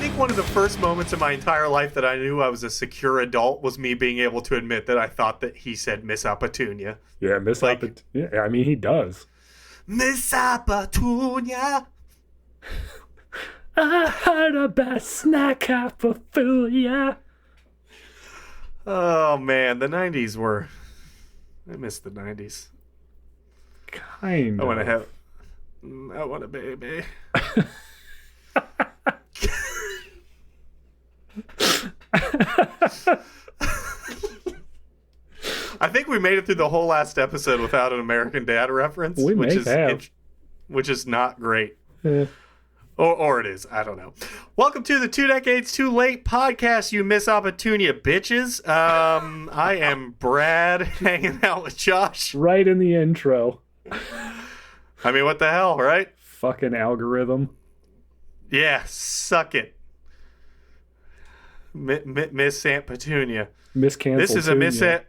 think one of the first moments in my entire life that I knew I was a secure adult was me being able to admit that I thought that he said Miss Opportunia. Yeah, Yeah, I mean, he does. Miss Opportunia. I heard about snack apple food, yeah. Oh, man. The 90s were... I miss the 90s. Kind of. I want a baby. I think we made it through the whole last episode without an American Dad reference, which is not great. Yeah. Or it is. I don't know. Welcome to the 2 Decades Too Late podcast, you Miss Opportunia bitches. I am Brad, hanging out with Josh. Right in the intro. I mean, what the hell, right? Fucking algorithm. Yeah, suck it. Miss Aunt Petunia. Miss Cancel. This is a Miss Aunt...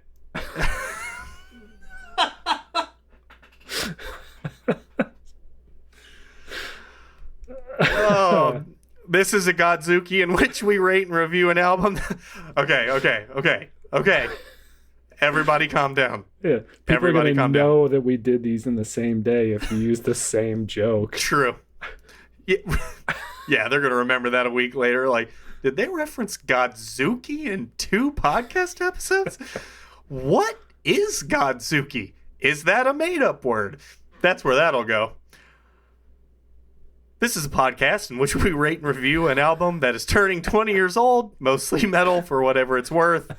Oh, this is a Godzuki in which we rate and review an album. Okay. Everybody calm down. Yeah, people are going to know that we did these in the same day if we use the same joke. True. Yeah, they're going to remember that a week later. Like, did they reference Godzuki in 2 podcast episodes? What is Godzuki? Is that a made-up word? That's where that'll go. This is a podcast in which we rate and review an album that is turning 20 years old, mostly metal for whatever it's worth.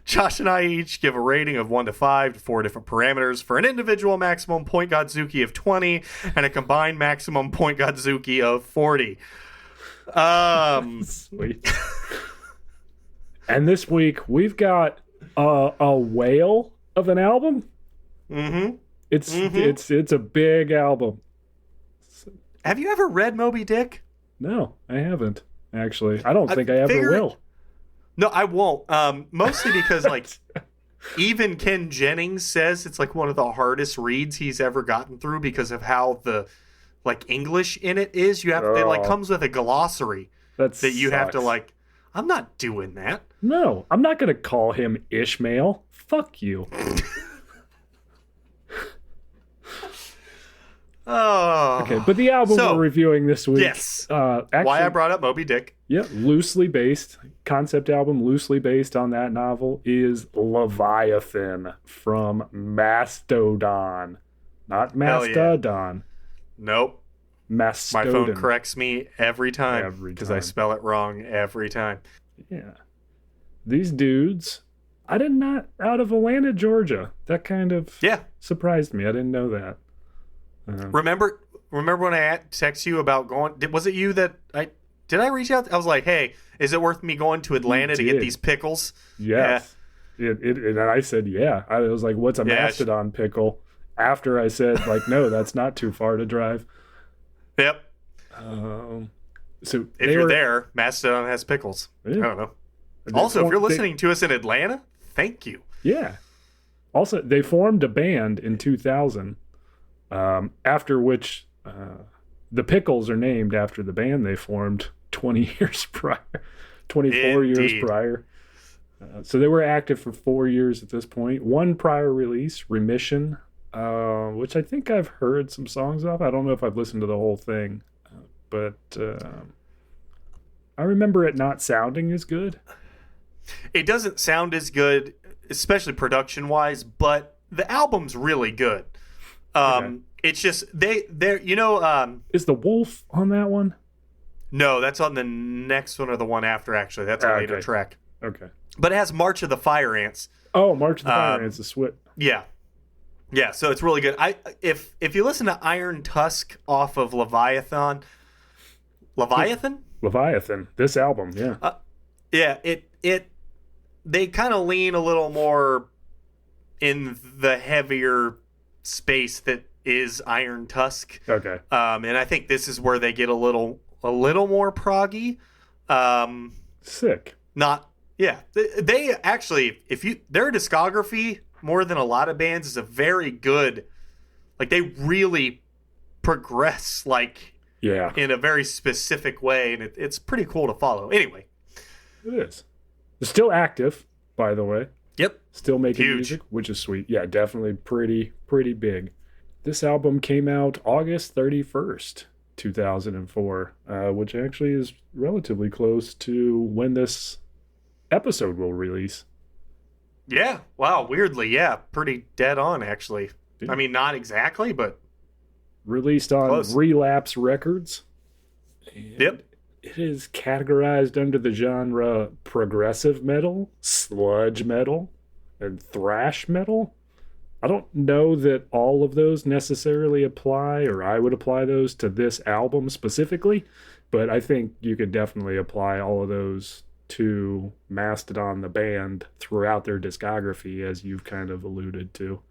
Josh and I each give a rating of 1 to 5 to 4 different parameters for an individual maximum point Godzuki of 20 and a combined maximum point Godzuki of 40. Sweet. And this week we've got a whale of an album. Mm-hmm. It's a big album. Have you ever read Moby Dick? No, I haven't, actually. I don't think I ever will. No, I won't. Mostly because, like, even Ken Jennings says it's, like, one of the hardest reads he's ever gotten through because of how the, like, English in it is. You have It, like, comes with a glossary that you have to, like... I'm not doing that. No, I'm not going to call him Ishmael. Fuck you. Oh. Okay, but the album we're reviewing this week... Yes. Actually, why I brought up Moby Dick. Yeah, loosely based. Concept album loosely based on that novel is Leviathan from Mastodon. Not Mastodon. Yeah. Nope. Mastodon. My phone corrects me every time. Because I spell it wrong every time. Yeah. These dudes... I did not... Out of Atlanta, Georgia. That kind of surprised me. I didn't know that. Remember when I texted you about going? Was it you that did I reach out? I was like, "Hey, is it worth me going to Atlanta to get these pickles?" Yes. Yeah. And I said, "Yeah." I was like, "What's a Mastodon pickle?" After I said, "Like, no, that's not too far to drive." Yep. So if you're there, Mastodon has pickles. Yeah. I don't know. Also, if you're listening to us in Atlanta, thank you. Yeah. Also, they formed a band in 2000. After which the Pickles are named after the band they formed 24 years prior. So they were active for 4 years at this point. One prior release, Remission, which I think I've heard some songs of. I don't know if I've listened to the whole thing, but I remember it not sounding as good. It doesn't sound as good, especially production-wise, but the album's really good. Okay. It's just they're you know is the Wolf on that one? No, that's on the next one or the one after. Actually, that's a later track. Okay, but it has March of the Fire Ants. Oh, March of the Fire Ants, the swit. Yeah, so it's really good. If you listen to Iron Tusk off of Leviathan, this album, they kind of lean a little more in the heavier space that is Iron Tusk. Okay. And I think this is where they get a little more proggy. Sick. They actually, their discography more than a lot of bands is a very good, like they really progress like Yeah, in a very specific way, and it's pretty cool to follow. Anyway, it is. They're still active, by the way. yep, Still making huge music, which is sweet. Yeah, definitely pretty big. This album came out August 31st, 2004, which actually is relatively close to when this episode will release. Yeah, wow, weirdly, yeah, pretty dead on actually. Yeah. I mean, not exactly, but Released on close. Relapse Records. And Yep. it is categorized under the genre progressive metal, sludge metal, and thrash metal. I don't know that all of those necessarily apply, or I would apply those to this album specifically, but I think you could definitely apply all of those to Mastodon, the band, throughout their discography, as you've kind of alluded to.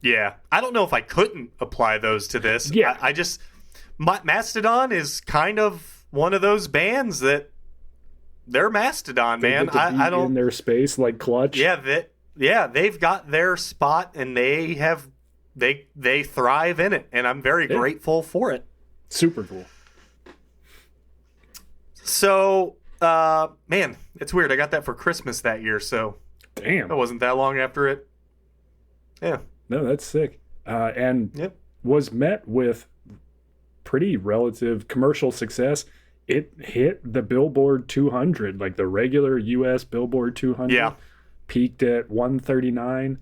Yeah, I don't know if I couldn't apply those to this. Yeah. I just Mastodon is kind of one of those bands that they're Mastodon, They man. get to be I don't. in their space like Clutch. Yeah, they've got their spot and they thrive in it, and I'm very grateful for it. Super cool. So, man, it's weird. I got that for Christmas that year, so Damn. that wasn't that long after it. Yeah. No, that's sick. And Yep. was met with pretty relative commercial success. It hit the Billboard 200, like the regular US Billboard 200. Yeah. Peaked at 139.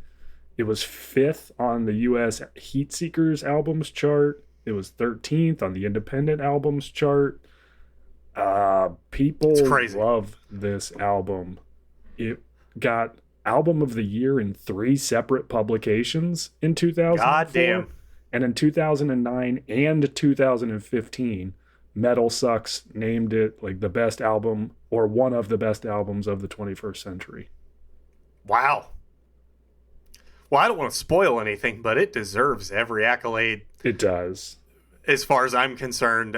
It was 5th on the US Heat Seekers albums chart. It was 13th on the Independent albums chart. People It's crazy. love this album. It got Album of the Year in 3 separate publications in 2004. God damn. And in 2009 and 2015, Metal Sucks named it like the best album or one of the best albums of the 21st century. Wow. Well, I don't want to spoil anything, but it deserves every accolade It does. as far as I'm concerned.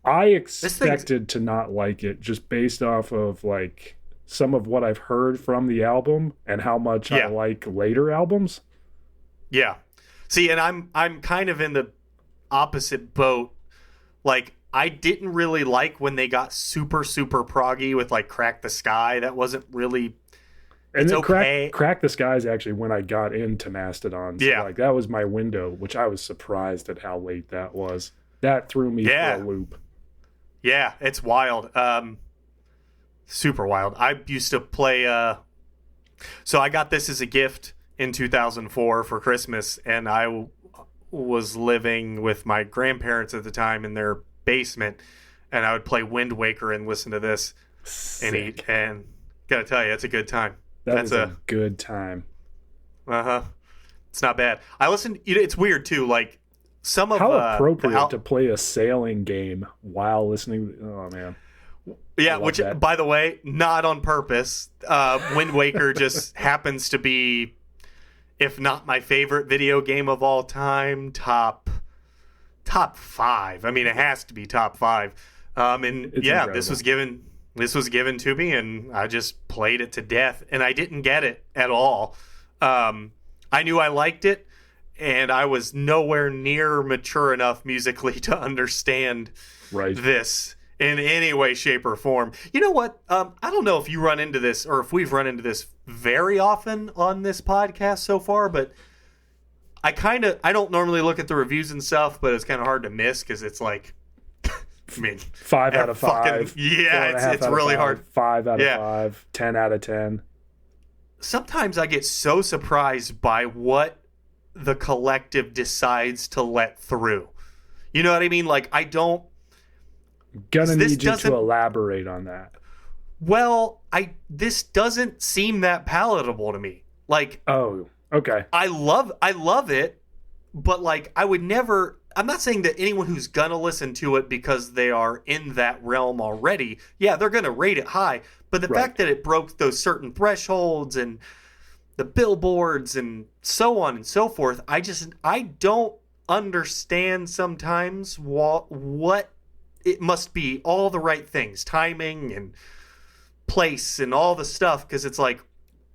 I expected to not like it just based off of like some of what I've heard from the album and how much I Yeah. like later albums. Yeah. See, and I'm kind of in the opposite boat. Like, I didn't really like when they got super proggy with like Crack the Sky. That wasn't really. And It's then okay. Crack the Sky is actually when I got into Mastodon. So Yeah. like that was my window, which I was surprised at how late that was. That threw me Yeah. for a loop. Yeah, it's wild. Super wild. I used to play. So I got this as a gift in 2004 for Christmas, and I was living with my grandparents at the time in their basement, and I would play Wind Waker and listen to this and eat. Sick. And gotta tell you, it's a good time. That's a good time. It's not bad. I listened. It's weird too. Like some of How appropriate the to play a sailing game while listening. Oh man. Yeah, love which, that. by the way, not on purpose. Wind Waker just happens to be, if not my favorite video game of all time, top 5. I mean, it has to be top 5. And It's yeah, incredible. this was given to me, and I just played it to death, and I didn't get it at all. I knew I liked it, and I was nowhere near mature enough musically to understand Right. this in any way, shape, or form. You know what? I don't know if you run into this or if we've run into this very often on this podcast so far, but I don't normally look at the reviews and stuff, but it's kind of hard to miss because it's like, I mean, 5 out of 5. yeah, it's really hard. 5 out of Yeah. 5. 10 out of 10. Sometimes I get so surprised by what the collective decides to let through. You know what I mean? Like, I don't. Gonna This need you doesn't- to elaborate on that. Well, this doesn't seem that palatable to me. Like, Oh, okay. I love it, but like I would never. I'm not saying that anyone who's gonna listen to it because they are in that realm already, yeah, they're gonna rate it high. But the Right. fact that it broke those certain thresholds and the billboards and so on and so forth, I don't understand sometimes what it must be. All the right things, timing and place and all the stuff, because it's like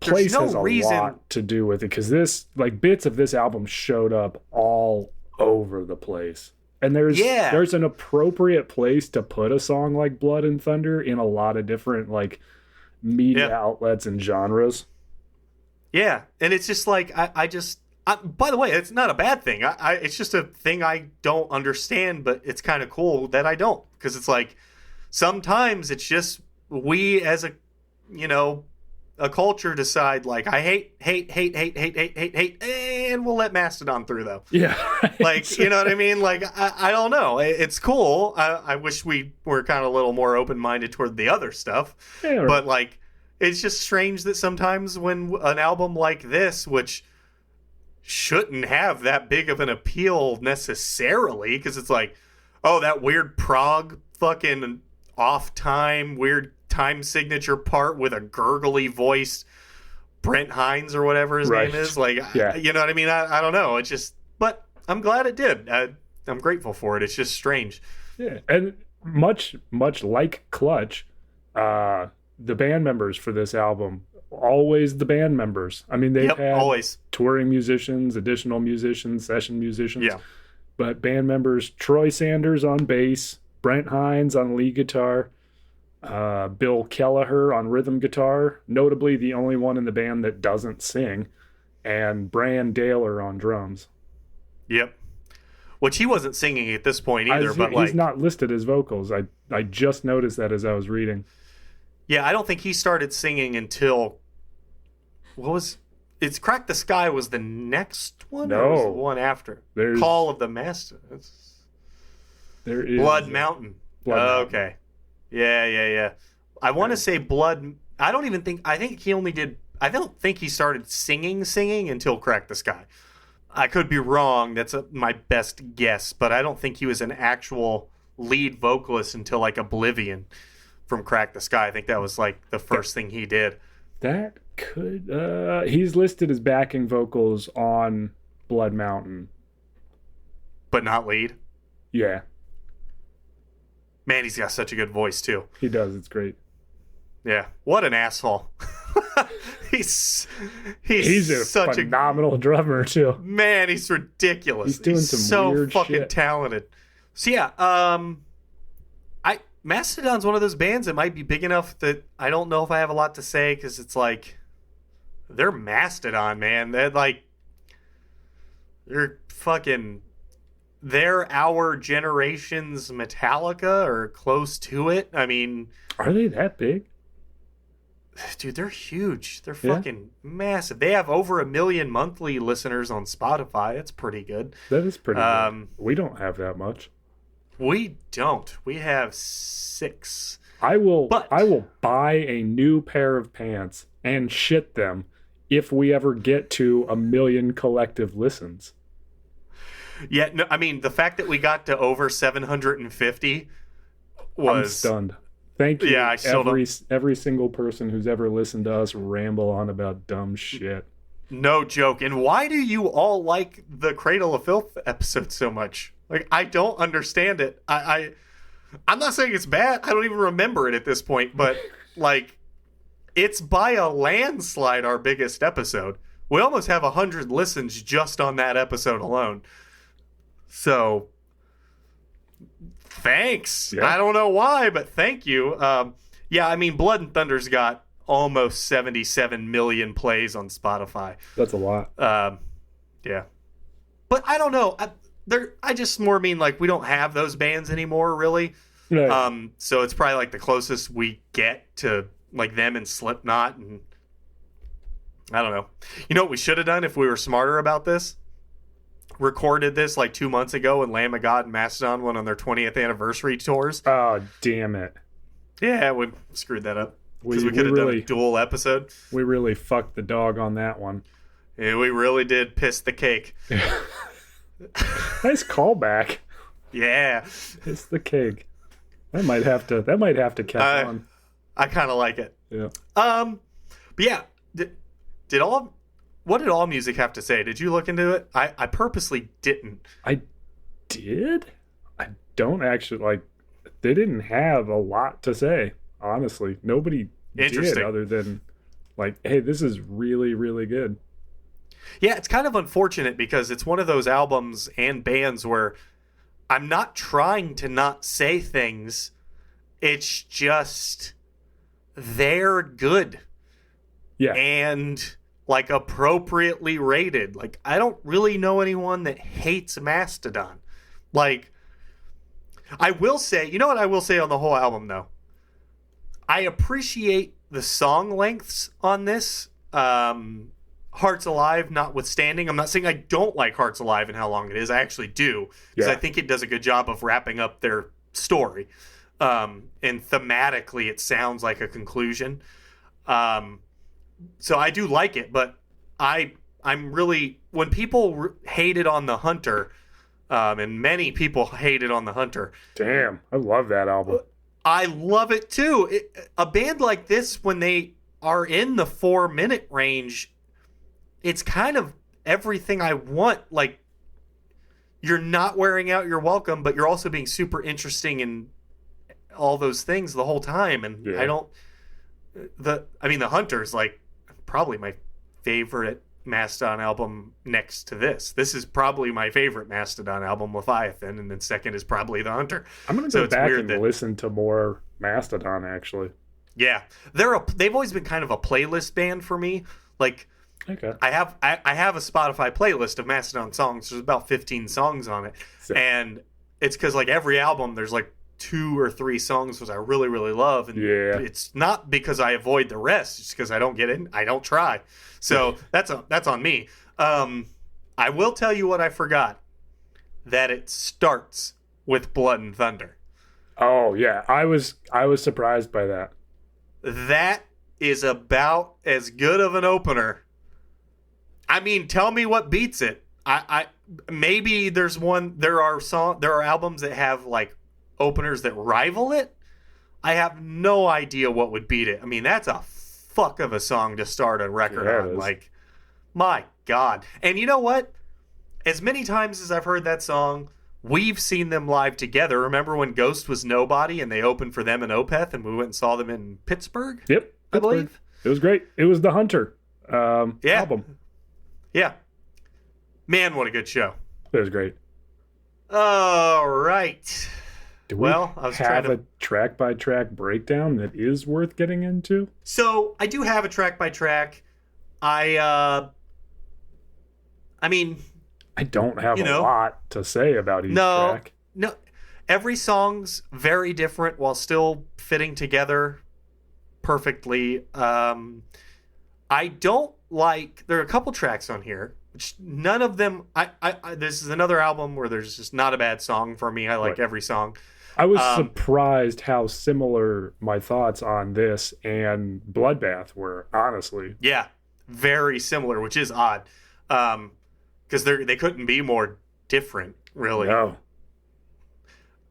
there's Place no has a reason. lot to do with it because this, like, bits of this album showed up all over the place. And there's an appropriate place to put a song like Blood and Thunder in a lot of different like media outlets and genres. Yeah, and it's just like by the way, it's not a bad thing. It's just a thing I don't understand, but it's kind of cool that I don't, because it's like sometimes it's just we as a culture decide like I hate, and we'll let Mastodon through though. Yeah, like you know what I mean. Like I don't know. It's cool. I wish we were kind of a little more open minded toward the other stuff, but like it's just strange that sometimes when an album like this, which shouldn't have that big of an appeal necessarily, because it's like, oh, that weird prog fucking off time weird time signature part with a gurgly voice Brent Hines or whatever his name is, like you know what I mean. I don't know, it's just, but I'm glad it did. I'm grateful for it. It's just strange. Yeah, and much like Clutch, the band members for this album, always the band members. I mean, they've had always touring musicians, additional musicians, session musicians. Yeah. But band members, Troy Sanders on bass, Brent Hines on lead guitar, Bill Kelleher on rhythm guitar, notably the only one in the band that doesn't sing, and Brian Daler on drums. Yep. Which he wasn't singing at this point either, but he's not listed as vocals. I just noticed that as I was reading. Yeah, I don't think he started singing until it's Crack the Sky was the next one? No. Or was the one after? Call of the Master. There is Blood Mountain. Okay. Yeah. I want to say Blood. I think he started singing until Crack the Sky. I could be wrong. That's my best guess, but I don't think he was an actual lead vocalist until like Oblivion from Crack the Sky. I think that was like the first thing he did. That could he's listed as backing vocals on Blood Mountain, but not lead. Yeah. Man, he's got such a good voice too. He does. It's great. Yeah. What an asshole. he's such a phenomenal drummer too. Man, he's ridiculous. He's doing some weird fucking shit. Talented. So yeah, Mastodon's one of those bands that might be big enough that I don't know if I have a lot to say, because it's like they're Mastodon, man. They're our generation's Metallica or close to it. I mean, are they that big? Dude, they're huge. They're fucking massive. They have over 1 million monthly listeners on Spotify. That's pretty good. That is pretty good. We don't have that much. We don't. We have 6. I will buy a new pair of pants and shit them if we ever get to 1 million collective listens. Yeah, no, I mean, the fact that we got to over 750 was... I'm stunned. Thank you, every single person who's ever listened to us ramble on about dumb shit. No joke. And why do you all like the Cradle of Filth episode so much? Like, I don't understand it. I'm not saying it's bad. I don't even remember it at this point. But, like, it's by a landslide our biggest episode. We almost have 100 listens just on that episode alone. So, thanks. Yeah. I don't know why, but thank you. Yeah, I mean, Blood and Thunder's got almost 77 million plays on Spotify. That's a lot. Yeah. But I don't know. I just more mean like we don't have those bands anymore, really. Right. So it's probably like the closest we get to like them and Slipknot, and I don't know. You know what we should have done if we were smarter about this? Recorded this like 2 months ago when Lamb of God and Mastodon went on their 20th anniversary tours. Oh, damn it. Yeah, we screwed that up. Because we could have done a dual episode. We really fucked the dog on that one. Yeah, we really did piss the cake. Nice callback. Yeah. Piss the cake. That might have to catch on. I kind of like it. Yeah. But yeah, what did All Music have to say? Did you look into it? I purposely didn't. I did? I don't actually, they didn't have a lot to say, honestly. Nobody did other than, hey, this is really, really good. Yeah, it's kind of unfortunate because it's one of those albums and bands where I'm not trying to not say things. It's just they're good. Yeah. And like appropriately rated. Like I don't really know anyone that hates Mastodon. Like I will say, you know what I will say on the whole album though? I appreciate the song lengths on this. Hearts Alive notwithstanding. I'm not saying I don't like Hearts Alive and how long it is. I actually do. Because I think it does a good job of wrapping up their story. And thematically it sounds like a conclusion. So I do like it, but I'm really, when people hated on the Hunter, and many people hated on the Hunter. Damn, I love that album. I love it too. A band like this, when they are in the 4-minute range, it's kind of everything I want. Like, you're not wearing out your welcome, but you're also being super interesting and all those things the whole time. And the Hunter's like probably my favorite Mastodon album next to this. This is probably my favorite Mastodon album, Leviathan, and then second is probably The Hunter. I'm going to go back and listen to more Mastodon, actually. Yeah. They've always been kind of a playlist band for me. Like, okay. I have a Spotify playlist of Mastodon songs. There's about 15 songs on it. And it's because like every album there's like 2 or 3 songs which I really, really love. And it's not because I avoid the rest. It's because I don't get in. I don't try. So that's on me. I will tell you what I forgot. That it starts with Blood and Thunder. Oh yeah, I was surprised by that. That is about as good of an opener. I mean, tell me what beats it. I maybe there are albums that have like openers that rival it. I have no idea what would beat it. I mean, that's a fuck of a song to start a record on. Like, my God. And you know what? As many times as I've heard that song, we've seen them live together. Remember when Ghost was nobody and they opened for them in Opeth and we went and saw them in Pittsburgh? Yep. I believe. It was great. It was the Hunter album. Yeah. Man, what a good show. It was great. All right. I was trying to have a track-by-track breakdown that is worth getting into? So, I do have a track-by-track. I don't have a lot to say about each track. No. Every song's very different while still fitting together perfectly. I don't like... There are a couple tracks on here, which none of them... this is another album where there's just not a bad song for me. I like every song. I was surprised how similar my thoughts on this and Bloodbath were, honestly. Yeah, very similar, which is odd. Because they couldn't be more different, really. No.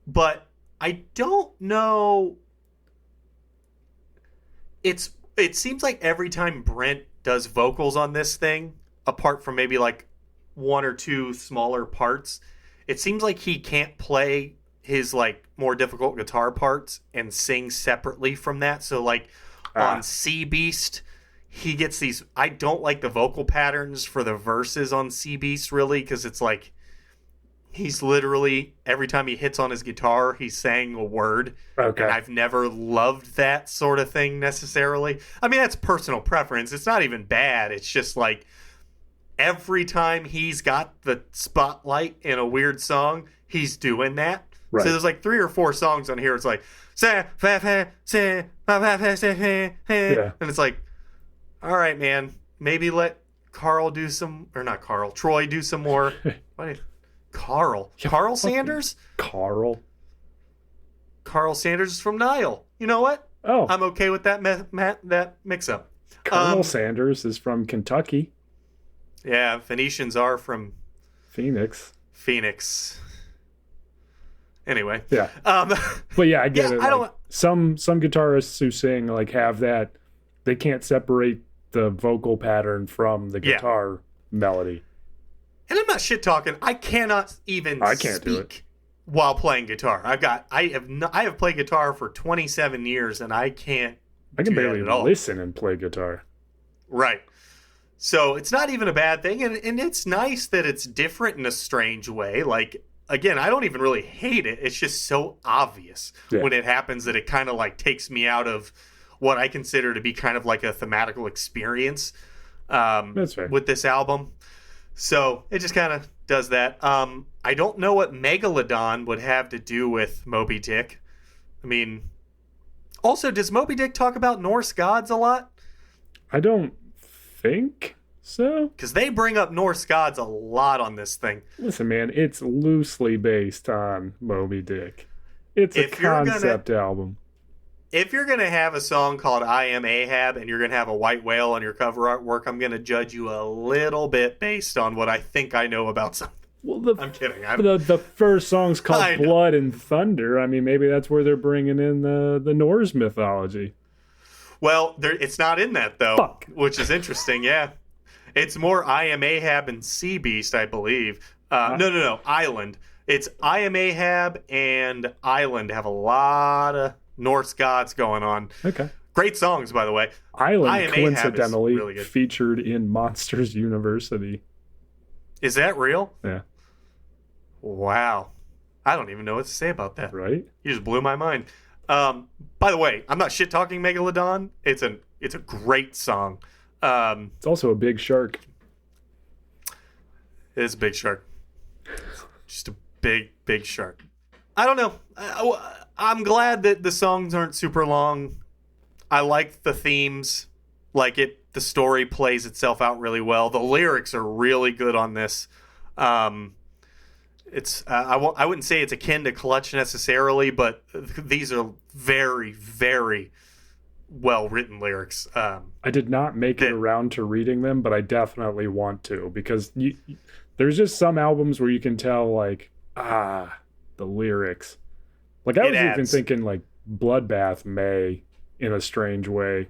But I don't know. It seems like every time Brent does vocals on this thing, apart from maybe like 1 or 2 smaller parts, it seems like he can't play his like more difficult guitar parts and sing separately from that. So like on Sea Beast, he gets these... I don't like the vocal patterns for the verses on Sea Beast, really, because it's like he's literally, every time he hits on his guitar, he's saying a word. Okay. And I've never loved that sort of thing necessarily. I mean, that's personal preference. It's not even bad. It's just like every time he's got the spotlight in a weird song, he's doing that. Right. So there's like 3 or 4 songs on here. It's like, and it's like, all right, man, maybe let Troy do some more. Carl Sanders? Carl Sanders is from Nile. You know what? Oh. I'm okay with that that mix-up. Colonel Sanders is from Kentucky. Yeah, Phoenicians are from... Phoenix. Anyway. Yeah. But yeah, I get it. I don't... Some guitarists who sing like have that... They can't separate the vocal pattern from the guitar melody. And I'm not shit talking. I cannot even speak while playing guitar. I have played guitar for 27 years and I can barely listen and play guitar. Right. So it's not even a bad thing, and it's nice that it's different in a strange way. Like again, I don't even really hate it. It's just so obvious when it happens that it kind of like takes me out of what I consider to be kind of like a thematical experience That's fair. with this album. So it just kind of does that. I don't know what Megalodon would have to do with Moby Dick. I mean, also, does Moby Dick talk about Norse gods a lot? I don't think so. Because they bring up Norse gods a lot on this thing. Listen, man, it's loosely based on Moby Dick. It's a concept album. If you're going to have a song called I Am Ahab and you're going to have a white whale on your cover artwork, I'm going to judge you a little bit based on what I think I know about something. Well, I'm kidding. The first song's called Blood and Thunder. I mean, maybe that's where they're bringing in the Norse mythology. Well, it's not in that, though, which is interesting, yeah. It's more I Am Ahab and Sea Beast, I believe. No, Island. It's I Am Ahab and Island have a lot of Norse gods going on. Okay. Great songs, by the way. Island, coincidentally, really featured in Monsters University. Is that real? Yeah. Wow. I don't even know what to say about that. Right? You just blew my mind. By the way, I'm not shit-talking Megalodon. It's a great song. It's also a big shark. It is a big shark. Just a big shark. I don't know. I'm glad that the songs aren't super long. I like the themes. The story plays itself out really well. The lyrics are really good on this. It's I wouldn't say it's akin to Clutch necessarily, but these are very, very well written lyrics. I did not make it around to reading them, but I definitely want to, because there's just some albums where you can tell the lyrics. I was even thinking Bloodbath may, in a strange way,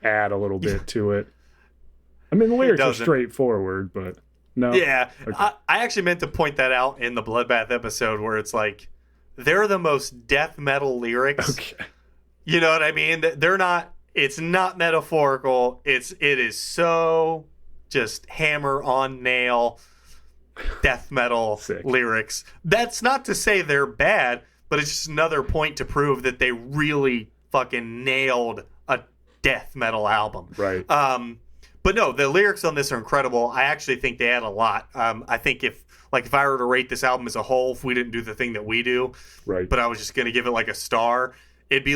add a little bit to it. I mean, the lyrics are straightforward, but no. Yeah, okay. I actually meant to point that out in the Bloodbath episode where it's they're the most death metal lyrics. Okay. You know what I mean? They're not. It's not metaphorical. It is so just hammer on nail death metal lyrics. That's not to say they're bad, but it's just another point to prove that they really fucking nailed a death metal album. Right. But no, the lyrics on this are incredible. I actually think they add a lot. I think if I were to rate this album as a whole, if we didn't do the thing that we do, right, but I was just going to give it a star, it'd be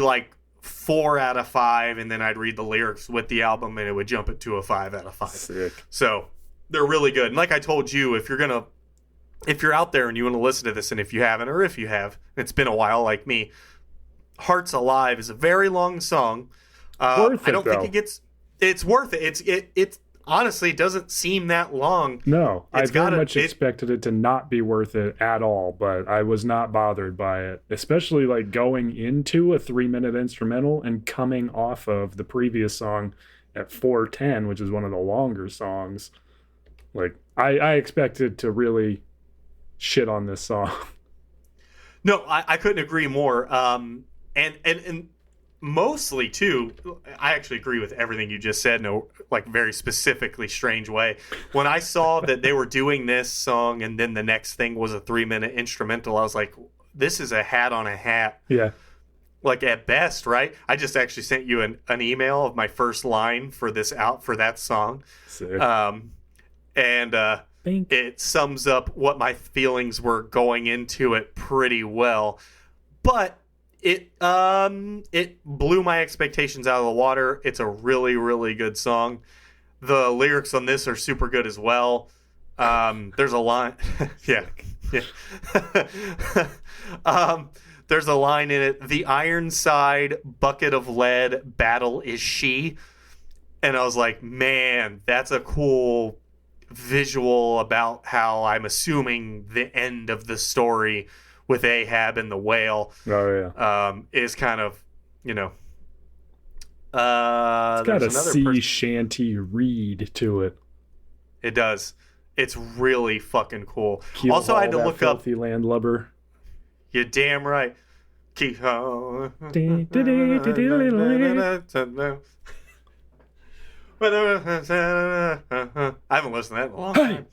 4 out of 5, and then I'd read the lyrics with the album, and it would jump it to a 5 out of 5. Sick. So they're really good. And like I told you, if you're out there and you want to listen to this, and if you haven't, or if you have, it's been a while like me, Hearts Alive is a very long song. Worth it, I don't think it gets... It's worth it. It honestly doesn't seem that long. No, I very much expected it to not be worth it at all, but I was not bothered by it. Especially going into a 3-minute instrumental and coming off of the previous song at 4:10, which is one of the longer songs. I expected to really shit on this song. No, I couldn't agree more. And mostly too, I actually agree with everything you just said in a very specifically strange way. When I saw that they were doing this song and then the next thing was a 3-minute instrumental, I was like, this is a hat on a hat. Yeah. At best, right? I just actually sent you an email of my first line for that song. Sick. It sums up what my feelings were going into it pretty well. But it blew my expectations out of the water. It's a really, really good song. The lyrics on this are super good as well. There's a line. yeah. There's a line in it. The Ironside bucket of lead battle is she. And I was like, man, that's a cool visual about how I'm assuming the end of the story with Ahab and the whale is kind of, it's got a sea shanty read to it. It does. It's really fucking cool. Keel also, I had to look up filthy landlubber. You're damn right. I haven't listened to that in a long time.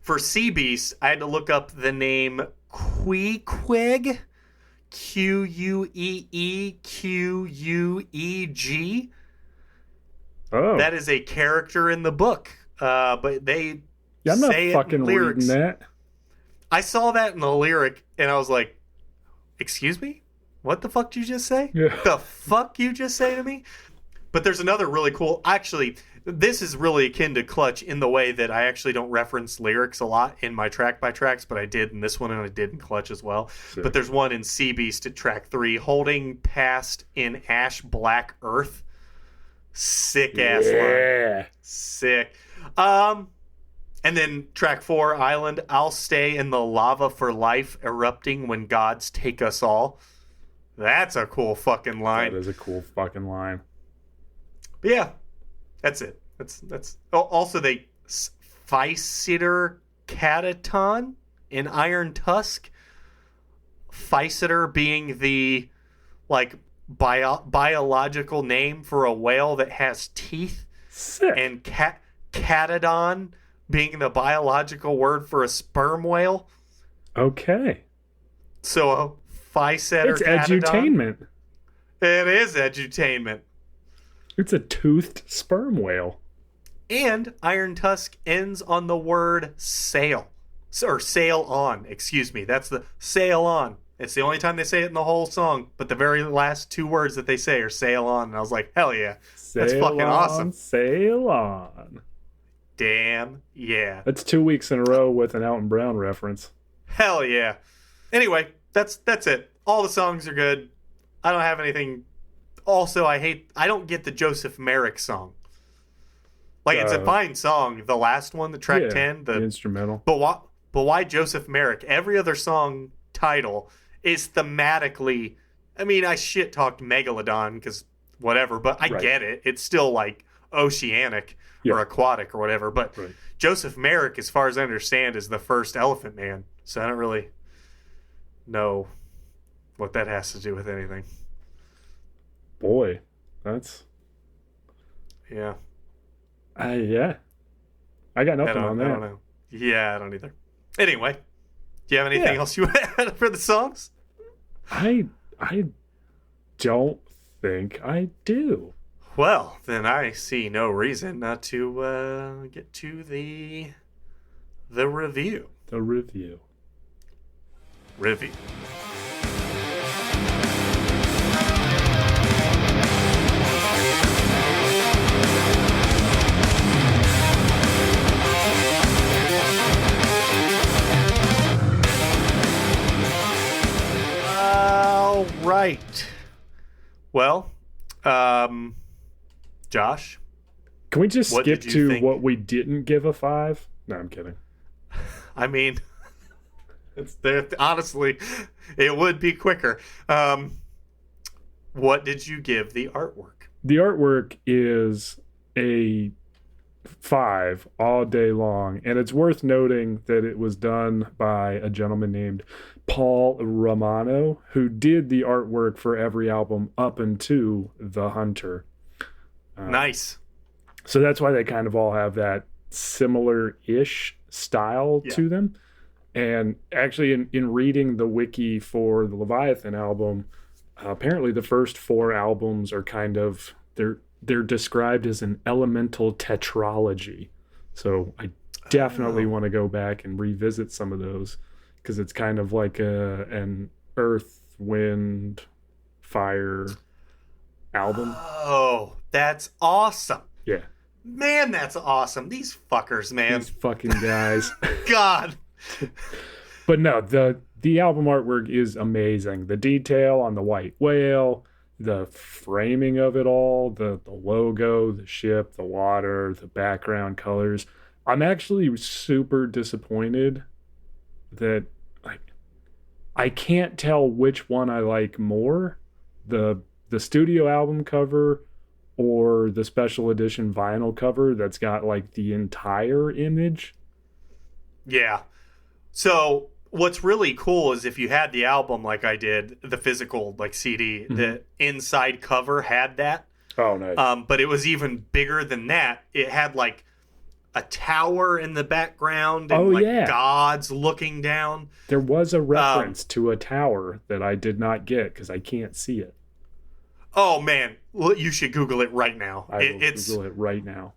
For Sea Beast, I had to look up the name Queequeg, Queequeg. Oh. That is a character in the book, but they I'm not say it fucking in lyrics. reading that. I saw that in the lyric, and I was like, excuse me? What the fuck did you just say? Yeah. The fuck you just say to me? But there's another really cool... Actually, this is really akin to Clutch in the way that I actually don't reference lyrics a lot in my track-by-tracks, but I did in this one, and I did in Clutch as well. Sick. But there's one in Sea Beast at track 3, holding past in ash black earth. Sick ass line. Sick. And then track 4, Island, I'll stay in the lava for life, erupting when gods take us all. That's a cool fucking line. That is a cool fucking line. But yeah, that's it. That's also they Physeter Cataton in Iron Tusk. Physeter being the like biological name for a whale that has teeth. Sick. And catodon being the biological word for a sperm whale. Okay. So Physeter It's catodon. edutainment. It is edutainment. It's a toothed sperm whale. And Iron Tusk ends on the word sail. Or sail on, excuse me. That's the sail on. It's the only time they say it in the whole song, but the very last 2 words that they say are sail on. And I was like, hell yeah. That's Sail fucking on, awesome. Sail on. Damn yeah. That's 2 weeks in a row with an Alton Brown reference. Hell yeah. Anyway, that's it. All the songs are good. I don't have anything. Also, I don't get the Joseph Merrick song. Like, it's a fine song. The last one, the track 10, the instrumental. But why Joseph Merrick? Every other song title is thematically. I mean, I shit talked Megalodon because whatever, but I get it. It's still like oceanic or aquatic or whatever. But Joseph Merrick, as far as I understand, is the first Elephant Man. So I don't really know what that has to do with anything. Boy, that's... Yeah. Yeah. I got nothing on that. I don't know. Yeah, I don't either. Anyway, do you have anything else you had for the songs? I don't think I do. Well, then I see no reason not to get to the review. The review. Review. All right. Well, Josh, can we just skip to think? what we didn't give a 5? No, I'm kidding. I mean, honestly, it would be quicker. What did you give the artwork? The artwork is a 5 all day long, and it's worth noting that it was done by a gentleman named Paul Romano, who did the artwork for every album up into The Hunter. Nice. So that's why they kind of all have that similar-ish style to them. And actually, in reading the wiki for the Leviathan album, apparently the first 4 albums are kind of... They're described as an elemental tetralogy. So I definitely want to go back and revisit some of those, because it's kind of like an earth, wind, fire album. Oh, that's awesome. Yeah. Man, that's awesome. These fuckers, man. These fucking guys. God. But no, the album artwork is amazing. The detail on the white whale, the framing of it all, the logo, the ship, the water, the background colors. I'm actually super disappointed that I can't tell which one I like more, the studio album cover or the special edition vinyl cover that's got like the entire image. Yeah. So what's really cool is if you had the album like I did, the physical like CD, the inside cover had that. Oh, nice. But it was even bigger than that. It had like a tower in the background and gods looking down. There was a reference to a tower that I did not get because I can't see it. Oh man, you should Google it right now. I will Google it right now.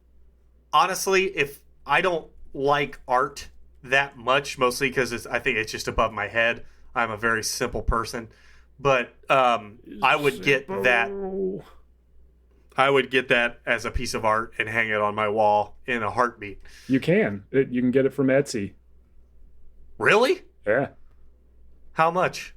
Honestly, if I don't like art that much, mostly because I think it's just above my head. I'm a very simple person, but I would get that. I would get that as a piece of art and hang it on my wall in a heartbeat. You can. You can get it from Etsy. Really? Yeah. How much?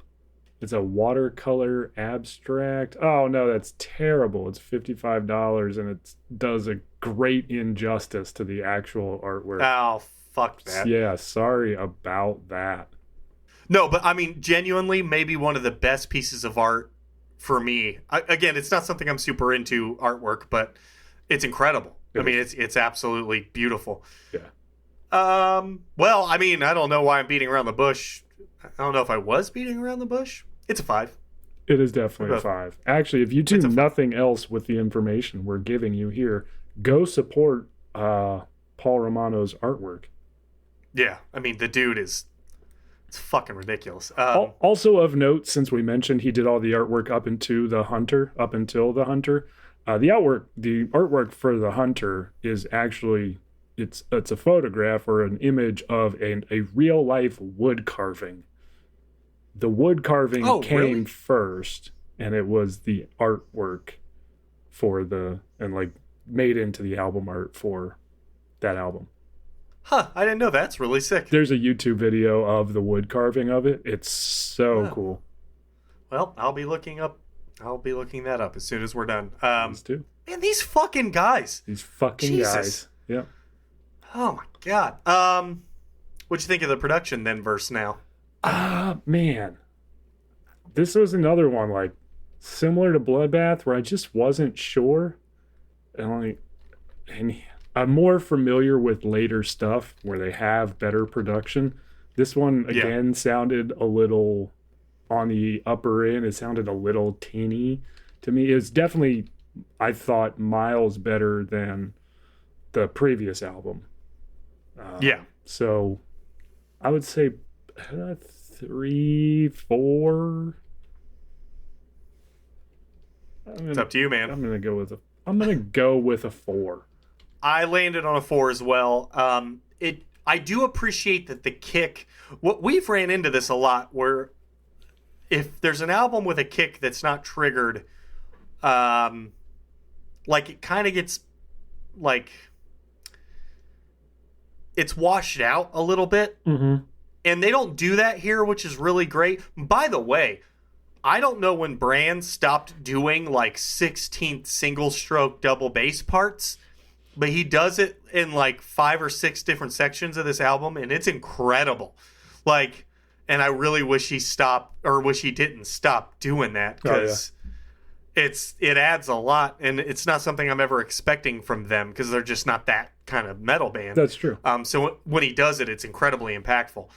It's a watercolor abstract. Oh, no, that's terrible. It's $55, and it does a great injustice to the actual artwork. Oh, fuck that. Yeah, sorry about that. No, but I mean, genuinely, maybe one of the best pieces of art for me. Again, it's not something I'm super into artwork, but it's incredible. I mean, it's absolutely beautiful. Yeah. Well, I mean, I don't know why I'm beating around the bush. I don't know if I was beating around the bush. It's a 5. It is definitely a 5. Actually, if you do nothing else with the information we're giving you here, go support Paul Romano's artwork. Yeah, I mean, the dude is... It's fucking ridiculous. Also of note, since we mentioned he did all the artwork up until the Hunter, the artwork for the Hunter is actually it's a photograph or an image of a real life wood carving. The wood carving came first, and it was the artwork for made into the album art for that album. Huh, I didn't know that's really sick. There's a YouTube video of the wood carving of it. It's so cool. Well, I'll be looking that up as soon as we're done. Please do. Man, these fucking guys. Guys. Yeah. Oh my god. What'd you think of the production then versus now? Man. This was another one like similar to Bloodbath where I just wasn't sure. And I'm more familiar with later stuff where they have better production. This one, again, sounded a little on the upper end. It sounded a little teeny to me. It was definitely, I thought, miles better than the previous album. So I would say 3, 4. It's up to you, man. I'm gonna go with a 4. I landed on a 4 as well. I do appreciate that the kick. What we've ran into this a lot, where if there's an album with a kick that's not triggered, it kind of gets it's washed out a little bit, and they don't do that here, which is really great. By the way, I don't know when Brand stopped doing 16th single stroke double bass parts. But he does it in 5 or 6 different sections of this album, and it's incredible. And I really wish he didn't stop doing that because it adds a lot, and it's not something I'm ever expecting from them because they're just not that kind of metal band. That's true. So when he does it, it's incredibly impactful.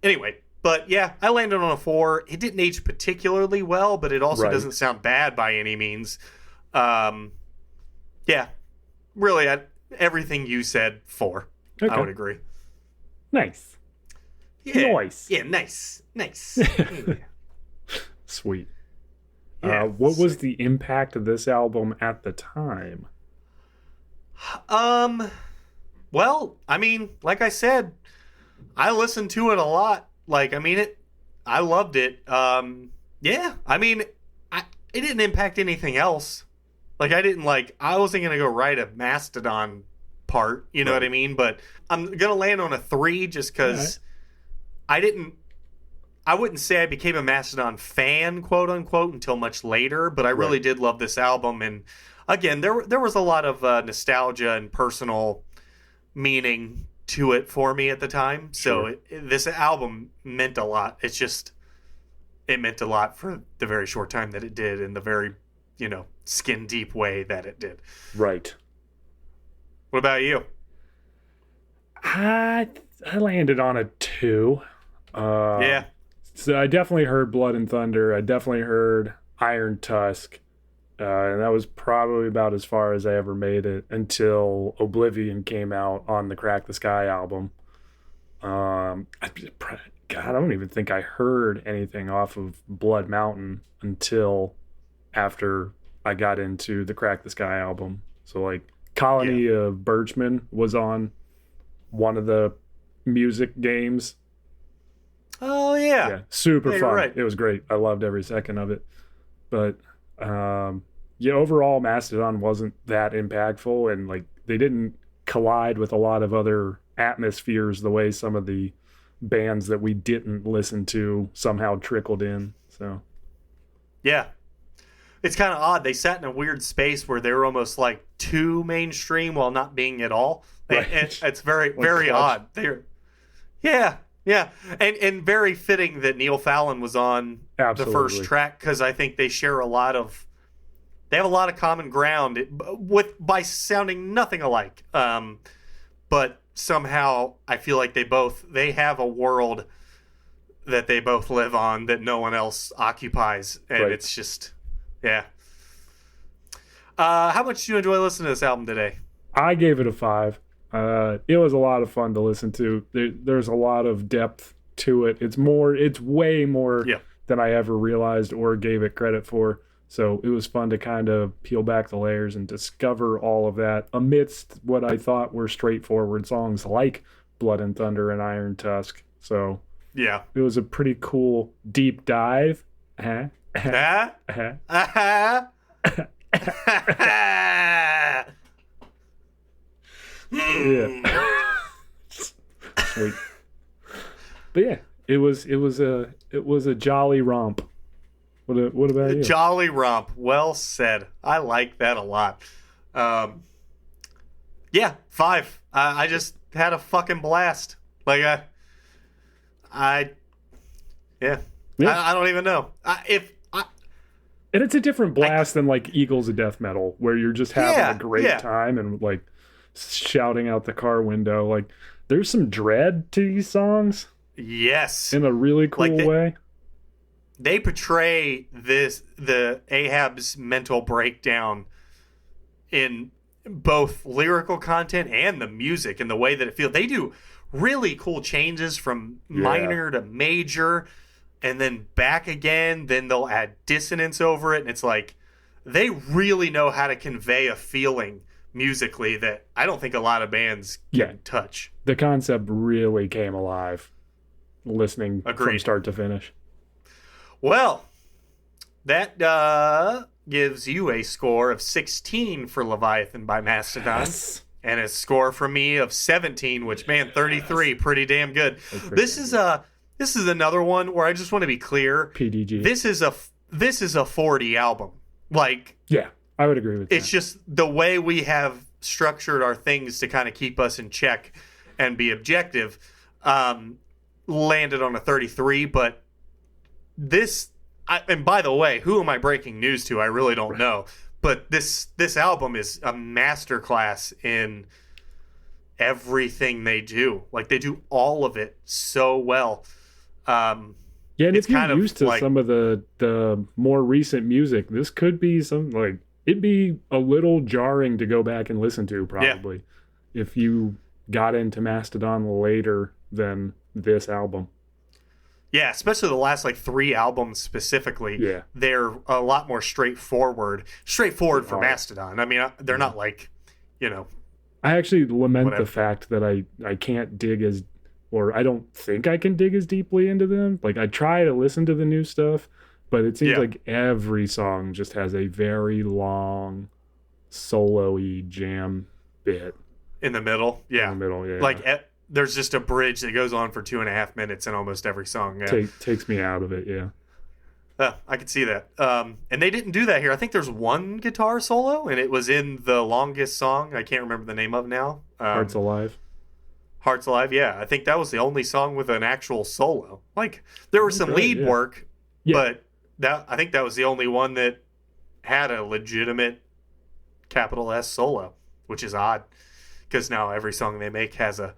Anyway, but yeah, I landed on a 4. It didn't age particularly well, but it also doesn't sound bad by any means. Yeah. Really, everything you said, 4. Okay. I would agree. Nice. Yeah. Nice. Yeah, nice. Yeah. Sweet. Yeah, what was the impact of this album at the time? Well, I mean, like I said, I listened to it a lot. I loved it. Yeah, I mean, it didn't impact anything else. I wasn't going to go write a Mastodon part, you know what I mean? But I'm going to land on a 3 just because I wouldn't say I became a Mastodon fan, quote unquote, until much later, but I really did love this album. And again, there was a lot of nostalgia and personal meaning to it for me at the time. So this album meant a lot. It meant a lot for the very short time that it did and the very, skin deep way that it did. Right. What about you? I landed on a 2. Yeah. So I definitely heard Blood and Thunder. I definitely heard Iron Tusk. And that was probably about as far as I ever made it until Oblivion came out on the Crack the Sky album. God, I don't even think I heard anything off of Blood Mountain until after I got into the Crack the Sky album. So like Colony of Birchmen was on one of the music games. Oh yeah. Yeah, super fun. Right. It was great. I loved every second of it. But yeah, overall Mastodon wasn't that impactful, and like they didn't collide with a lot of other atmospheres the way some of the bands that we didn't listen to somehow trickled in. So yeah, it's kind of odd. They sat in a weird space where they were almost like too mainstream while not being at all. Right. It's very Like very Clutch. odd. Yeah, and very fitting that Neil Fallon was on the first Absolutely. track, because I think they share they have a lot of common ground by sounding nothing alike. But somehow I feel like they have a world that they both live on that no one else occupies, and Right. it's just yeah. How much do you enjoy listening to this album today? I gave it a 5. It was a lot of fun to listen to. There's a lot of depth to it. It's way more Yeah. than I ever realized or gave it credit for. So it was fun to kind of peel back the layers and discover all of that amidst what I thought were straightforward songs like Blood and Thunder and Iron Tusk. So Yeah. it was a pretty cool deep dive. Ah? Uh-huh. Ah? Yeah. Sweet. But yeah, it was a jolly romp. What about you? Jolly romp. Well said. I like that a lot. Yeah, 5. I just had a fucking blast. Like yeah. Yeah. I don't even know. And it's a different blast than like Eagles of Death Metal, where you're just having a great time and like shouting out the car window. Like there's some dread to these songs Yes. in a really cool way. They portray the Ahab's mental breakdown in both lyrical content and the music and the way that it feels. They do really cool changes from minor to major and then back again. Then they'll add dissonance over it. And it's like they really know how to convey a feeling musically that I don't think a lot of bands can touch. The concept really came alive listening from Agreed. start to finish. Well, that gives you a score of 16 for Leviathan by Mastodon. Yes. And a score from me of 17, which, man, 33, pretty damn good. This is another one where I just want to be clear. PDG. This is a 40 album. Like, Yeah, I would agree with it's that. just the way we have structured our things to kind of keep us in check and be objective. Landed on a 33, but and by the way, who am I breaking news to? I really don't know. But this album is a masterclass in everything they do. Like they do all of it so well. Yeah, and it's if you're kind of used to like- some of the more recent music, this could be it'd be a little jarring to go back and listen to probably if you got into Mastodon later than this album. Yeah, especially the last like 3 albums specifically. Yeah. They're a lot more straightforward for are. Mastodon. I mean, they're not like, I actually lament Whatever. the fact that I can't dig or I don't think I can dig as deeply into them. Like I try to listen to the new stuff, but it seems like every song just has a very long solo-y jam bit in the middle. Yeah. in the middle. Yeah. Like there's just a bridge that goes on for 2.5 minutes in almost every song. Yeah. takes me out of it. Yeah. I could see that. And they didn't do that here. I think there's one guitar solo, and it was in the longest song. I can't remember the name of now. Hearts Alive. Hearts Alive, yeah. I think that was the only song with an actual solo. Like, there was some Right, lead yeah. work, Yeah. but I think that was the only one that had a legitimate capital S solo, which is odd. Because now every song they make has a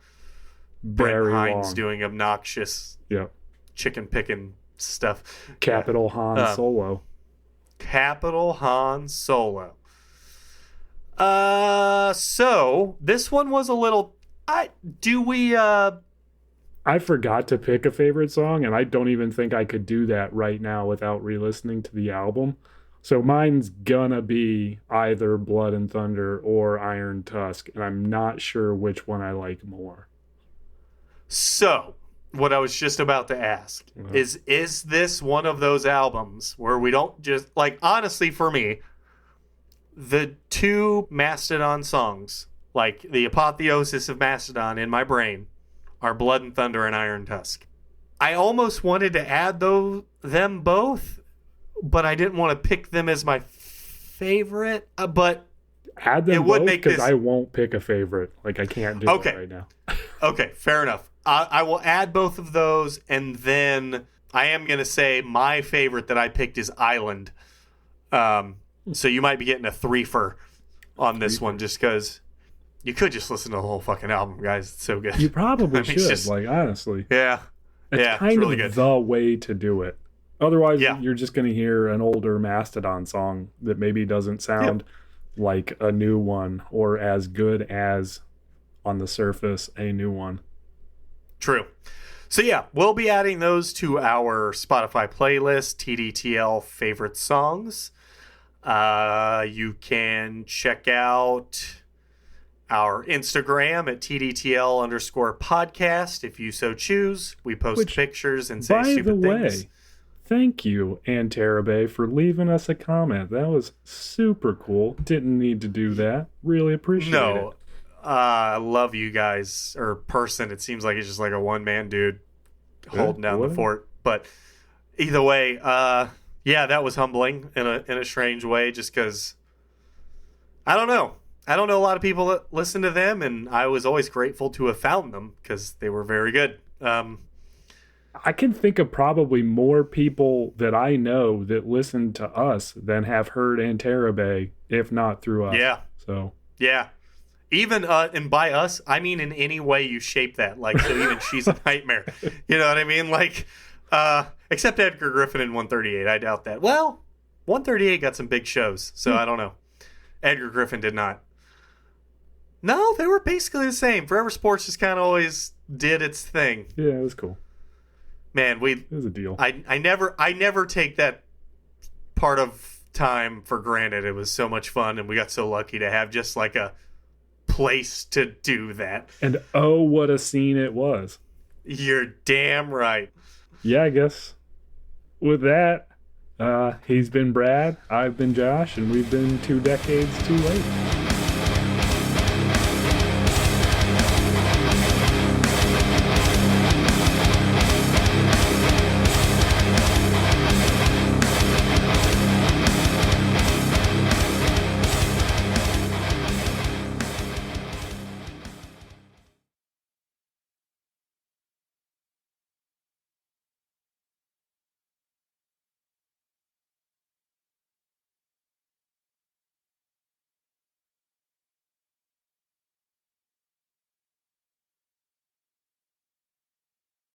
Brent Very Hines long. doing obnoxious Yeah. chicken picking stuff. Capital Han Um, Solo. Capital Han Solo. So this one was a little. I forgot to pick a favorite song, and I don't even think I could do that right now without re-listening to the album. So mine's gonna be either Blood and Thunder or Iron Tusk, and I'm not sure which one I like more. So, what I was just about to ask is this one of those albums where we don't just, like, honestly for me, the two Mastodon songs, like the apotheosis of Mastodon in my brain, are Blood and Thunder and Iron Tusk. I almost wanted to add them both, but I didn't want to pick them as my favorite. But add them both because I won't pick a favorite. Like, I can't do it right now. Okay, fair enough. I will add both of those, and then I am going to say my favorite that I picked is Island. So you might be getting a threefer on this one, just because you could just listen to the whole fucking album, guys. It's so good. You probably should, like, honestly. Yeah. It's kind really of good. The way to do it. Otherwise, you're just going to hear an older Mastodon song that maybe doesn't sound like a new one or as good as, on the surface, a new one. True. So yeah, we'll be adding those to our Spotify playlist, TDTL favorite songs. You can check out our Instagram at TDTL_podcast if you so choose. We post pictures and say stupid things. Thank you, Antarabe, for leaving us a comment. That was super cool. Didn't need to do that. Really appreciate it. I love you guys, or person. It seems like it's just like a one-man dude holding down the fort. But either way, that was humbling in a strange way, just because I don't know a lot of people that listen to them, and I was always grateful to have found them because they were very good. I can think of probably more people that I know that listen to us than have heard Antarabe, if not through us. Yeah. So. Yeah. Even, and by us, I mean in any way you shape that. Like, so even She's a Nightmare. You know what I mean? Like, except Edgar Griffin in 138. I doubt that. Well, 138 got some big shows, so I don't know. Edgar Griffin did not. No, they were basically the same. Forever Sports just kind of always did its thing. Yeah, it was cool. Man, it was a deal. I never take that part of time for granted. It was so much fun, and we got so lucky to have just like a place to do that. And oh, what a scene it was. You're damn right. Yeah, I guess with that, he's been Brad, I've been Josh, and we've been 2 decades too late.